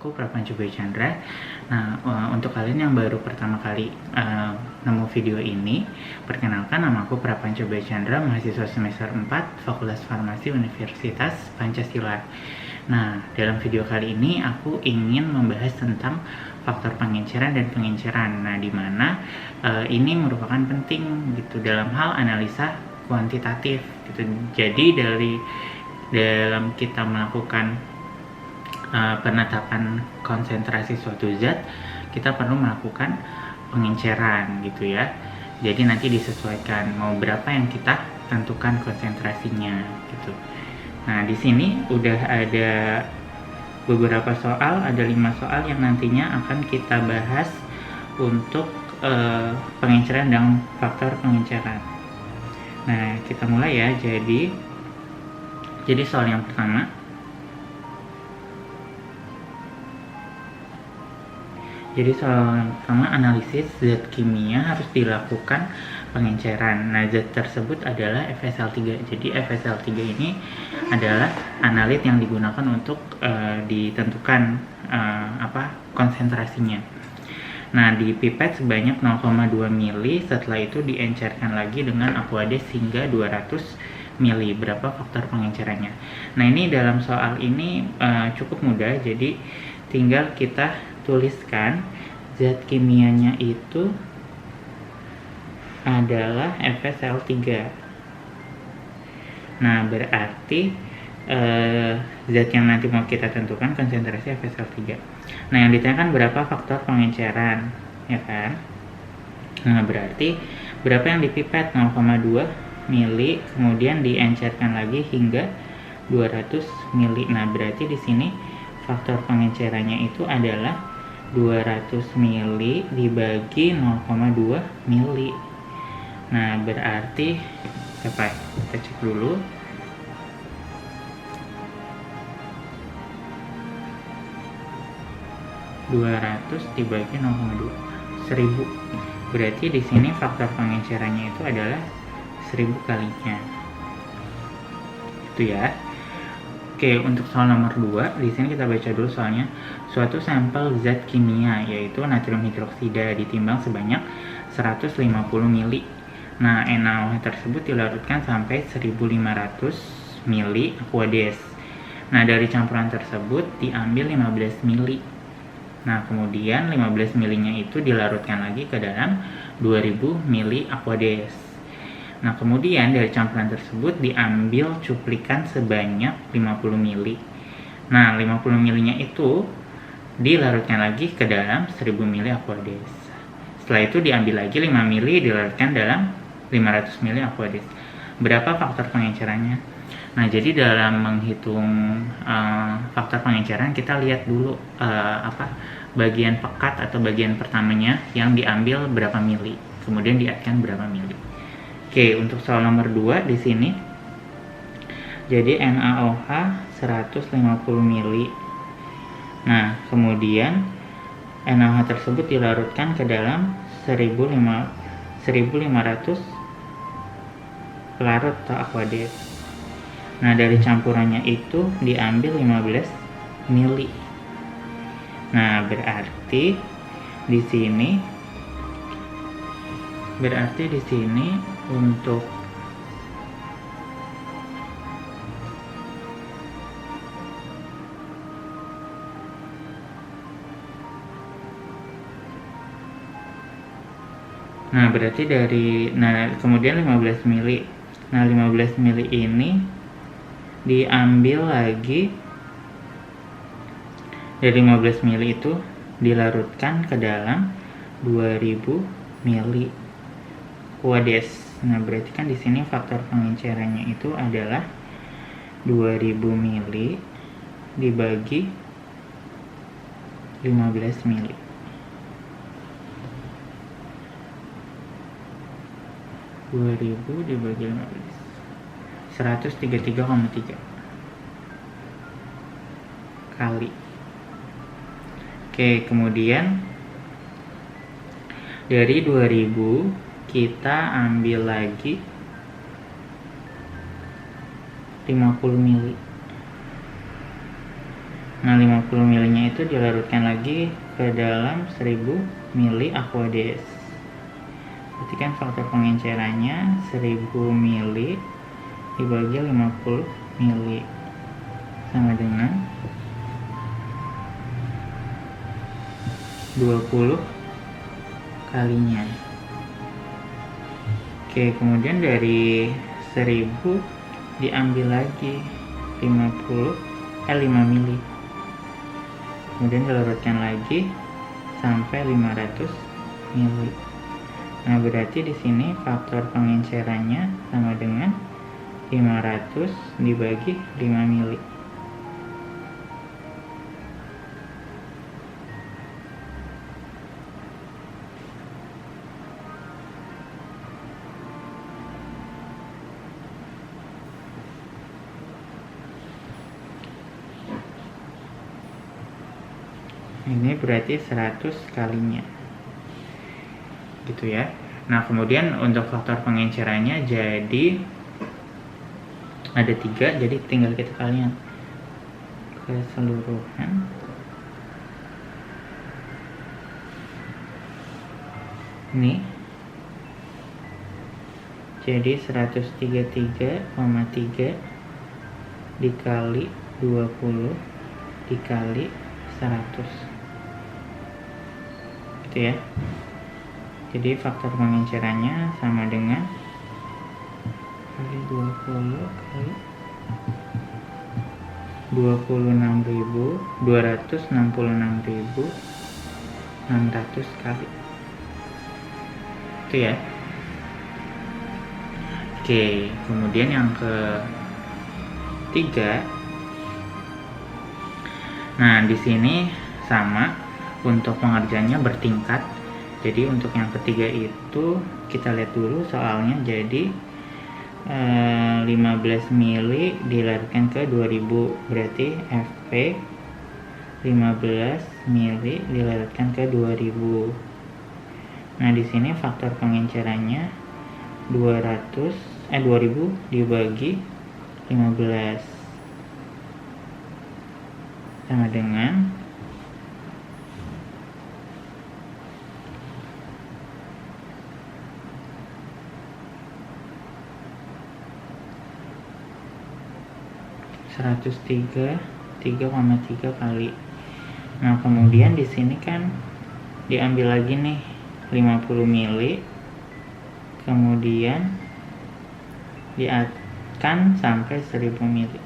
aku Prapanca Boy Chandra. Nah, untuk kalian yang baru pertama kali nemu video ini, perkenalkan, nama aku Prapanca Boy Chandra, mahasiswa semester 4 Fakultas Farmasi Universitas Pancasila. Nah, dalam video kali ini aku ingin membahas tentang faktor pengenceran dan pengenceran. Nah, di mana ini merupakan penting gitu dalam hal analisa kuantitatif gitu. Jadi dalam kita melakukan penetapan konsentrasi suatu zat, kita perlu melakukan pengenceran gitu ya. Jadi nanti disesuaikan mau berapa yang kita tentukan konsentrasinya gitu. Nah, di sini udah ada beberapa soal, ada 5 soal yang nantinya akan kita bahas untuk pengenceran dan faktor pengenceran. Nah, kita mulai ya. Jadi soal yang pertama. Jadi soal yang pertama, analisis zat kimia harus dilakukan pengenceran. Nah, zat tersebut adalah FeSal3. Jadi FeSal3 ini adalah analit yang digunakan untuk ditentukan konsentrasinya. Nah, di pipet sebanyak 0,2 mili, setelah itu diencerkan lagi dengan Aquades hingga 200 mili. Berapa faktor pengencerannya? Nah, ini dalam soal ini cukup mudah, jadi tinggal kita tuliskan zat kimianya itu adalah FeSal3. Nah, berarti zat yang nanti mau kita tentukan konsentrasi FeSal3. Nah, yang ditanyakan berapa faktor pengenceran, ya kan? Nah, berarti berapa yang dipipet? 0,2 mili, kemudian diencerkan lagi hingga 200 mili. Nah, berarti di sini faktor pengencerannya itu adalah 200 mili dibagi 0,2 mili. Nah, berarti apa? Kita cek dulu. dibagi 0,2, 1000. Berarti di sini faktor pengencerannya itu adalah 1000 kalinya. Itu ya. Oke, untuk soal nomor 2, di sini kita baca dulu soalnya. Suatu sampel zat kimia yaitu natrium hidroksida ditimbang sebanyak 150 mili. Nah, NaOH tersebut dilarutkan sampai 1500 mili Aquades. Nah, dari campuran tersebut diambil 15 mili. Nah, kemudian 15 milinya itu dilarutkan lagi ke dalam 2000 mili Aquades. Nah, kemudian dari campuran tersebut diambil cuplikan sebanyak 50 mili. Nah, 50 milinya itu dilarutkan lagi ke dalam 1000 mili Aquades. Setelah itu diambil lagi 5 mili dilarutkan dalam 500 mili Aquades. Berapa faktor pengencerannya? Nah, jadi dalam menghitung faktor pengenceran, kita lihat dulu bagian pekat atau bagian pertamanya yang diambil berapa mili, kemudian diartikan berapa mili. Oke, untuk soal nomor 2 di sini. Jadi NaOH 150 mili. Nah, kemudian NaOH tersebut dilarutkan ke dalam 1500 pelarut atau Aquades. Nah, dari campurannya itu diambil 15 mili. Nah, berarti di sini untuk kemudian 15 mili. Nah, 15 mili ini diambil lagi dari 15 mili itu dilarutkan ke dalam 2000 mili Aquades. Nah, berarti kan di sini faktor pengencerannya itu adalah 2000 mili dibagi 15 mili. Dibagi 15, 133,3 kali. Oke, kemudian dari 2000 kita ambil lagi 50 mili. Nah, 50 ml-nya itu dilarutkan lagi ke dalam 1000 ml Aquades. Berarti kan faktor pengencerannya 1000 ml dibagi 50 ml sama dengan 20 kalinya. Oke, kemudian dari 1000 diambil lagi 5 ml. Kemudian dilarutkan lagi sampai 500 ml. Nah, berarti di sini faktor pengencerannya sama dengan 500 dibagi 5 mili. Ini berarti 100 kalinya. Gitu ya. Nah, kemudian untuk faktor pengencerannya jadi ada 3, jadi tinggal kita kalian keseluruhan ini jadi 133,3 dikali 20 dikali 100 gitu ya. Jadi faktor pengencerannya sama dengan kali 20 kali 266.600 kali. Itu ya. Oke, kemudian yang ketiga. Nah, di sini sama untuk pengerjaannya bertingkat. Jadi untuk yang ketiga itu kita lihat dulu soalnya. Jadi 15 mili dilarutkan ke 2000, berarti Fp 15 mili dilarutkan ke 2000. Nah, di sini faktor pengencerannya 2000 dibagi 15 sama dengan 3,3 kali. Nah, kemudian di sini kan diambil lagi nih 50 mili, kemudian diakan sampai 1000 mili.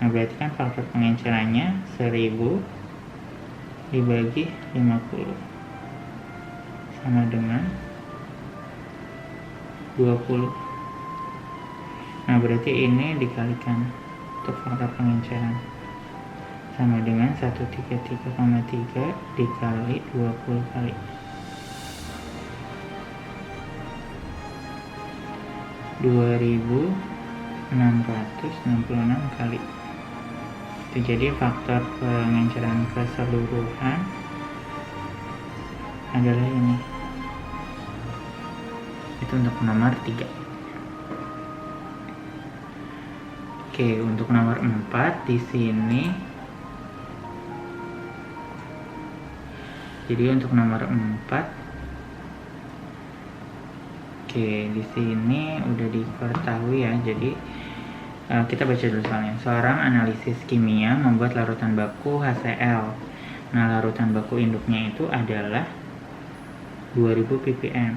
Nah, berarti kan faktor pengencerannya 1000 dibagi 50 sama dengan 20. Nah, berarti ini dikalikan untuk faktor pengenceran sama dengan 133,3 dikali 20 kali. (2666 kali. Itu jadi faktor pengenceran keseluruhan adalah ini. Itu untuk nomor 3. Oke, untuk nomor 4 di sini. Jadi untuk nomor 4, oke, di sini udah diketahui ya. Jadi kita baca dulu soalnya. Seorang analisis kimia membuat larutan baku HCl. Nah, larutan baku induknya itu adalah 2000 ppm.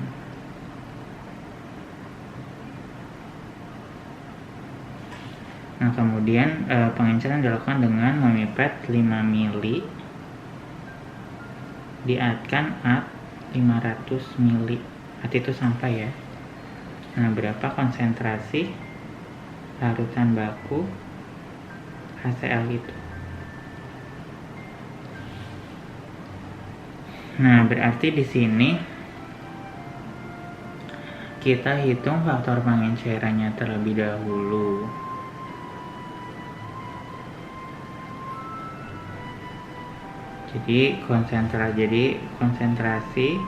Nah, kemudian pengenceran dilakukan dengan memipet 5 mili diatkan at 500 mili. At itu sampai ya. Nah, berapa konsentrasi larutan baku HCl itu? Nah, berarti di sini kita hitung faktor pengencerannya terlebih dahulu. Jadi konsentrasi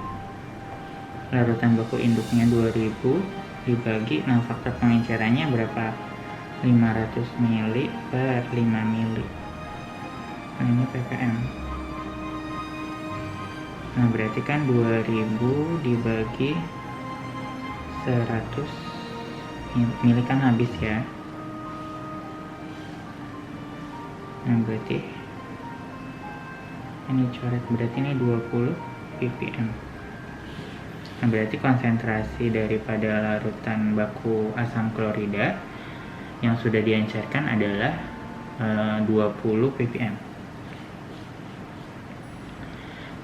larutan baku induknya 2000 dibagi, nah faktor pengencerannya berapa? 500 mili per 5 mili. Nah, ini ppm. Nah, berarti kan 2000 dibagi 100 mili kan habis ya. Nah, berarti ini coret, berarti ini 20 ppm. Nah, berarti konsentrasi daripada larutan baku asam klorida yang sudah diencerkan adalah 20 ppm.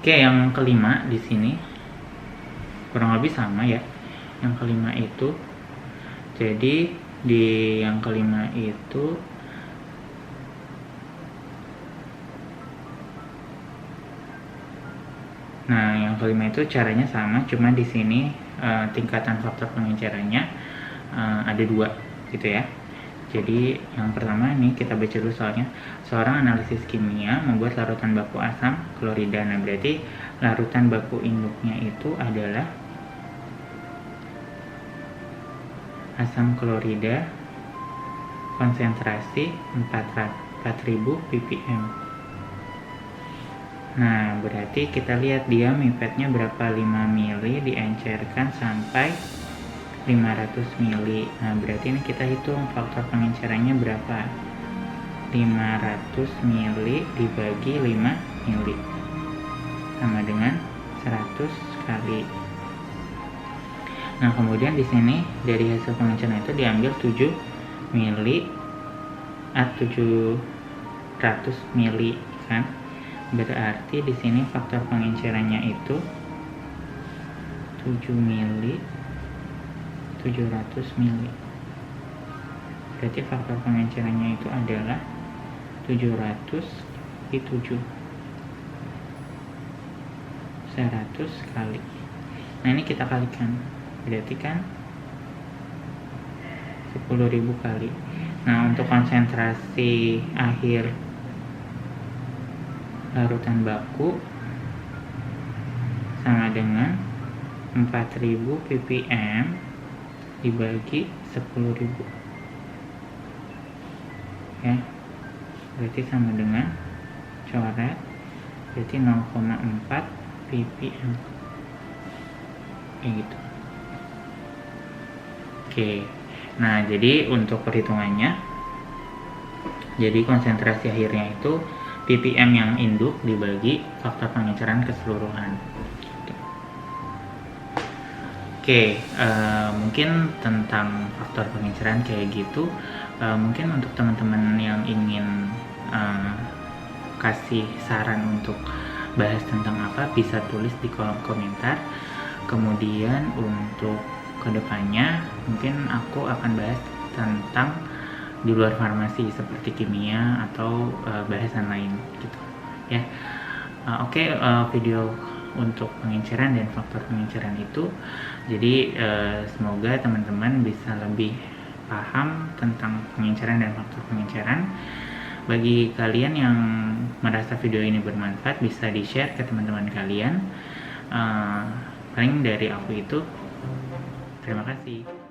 Oke, yang kelima di sini kurang lebih sama ya. Yang kelima itu, jadi di yang kelima itu yang kelima itu caranya sama, cuma di sini tingkatan faktor pengencerannya ada 2 gitu ya. Jadi yang pertama ini kita baca dulu soalnya. Seorang analisis kimia membuat larutan baku asam klorida. Nah, berarti larutan baku induknya itu adalah asam klorida konsentrasi 4000 ppm. Nah, berarti kita lihat dia mipetnya berapa, 5 mili diencerkan sampai 500 mili. Nah, berarti ini kita hitung faktor pengencerannya berapa. 500 mili dibagi 5 mili sama dengan 100 kali. Nah, kemudian di sini dari hasil pengenceran itu diambil 7 mili 700 mili kan. Berarti di sini faktor pengencerannya itu 7 mili 700 mili. Berarti faktor pengencerannya itu adalah 700 di 7 100 kali. Nah, ini kita kalikan, berarti kan 10.000 kali. Nah, untuk konsentrasi akhir larutan baku sama dengan 4000 ppm dibagi 10.000 ya, berarti sama dengan coret, berarti 0,4 ppm kayak gitu. Oke, nah jadi untuk perhitungannya, jadi konsentrasi akhirnya itu ppm yang induk dibagi faktor pengenceran keseluruhan. Oke, mungkin tentang faktor pengenceran kayak gitu. Mungkin untuk teman-teman yang ingin kasih saran untuk bahas tentang apa, bisa tulis di kolom komentar. Kemudian untuk kedepannya mungkin aku akan bahas tentang di luar farmasi seperti kimia atau bahasan lain gitu ya. Oke, video untuk pengenceran dan faktor pengenceran itu, jadi semoga teman-teman bisa lebih paham tentang pengenceran dan faktor pengenceran. Bagi kalian yang merasa video ini bermanfaat, bisa di-share ke teman-teman kalian. Paling dari aku itu, terima kasih.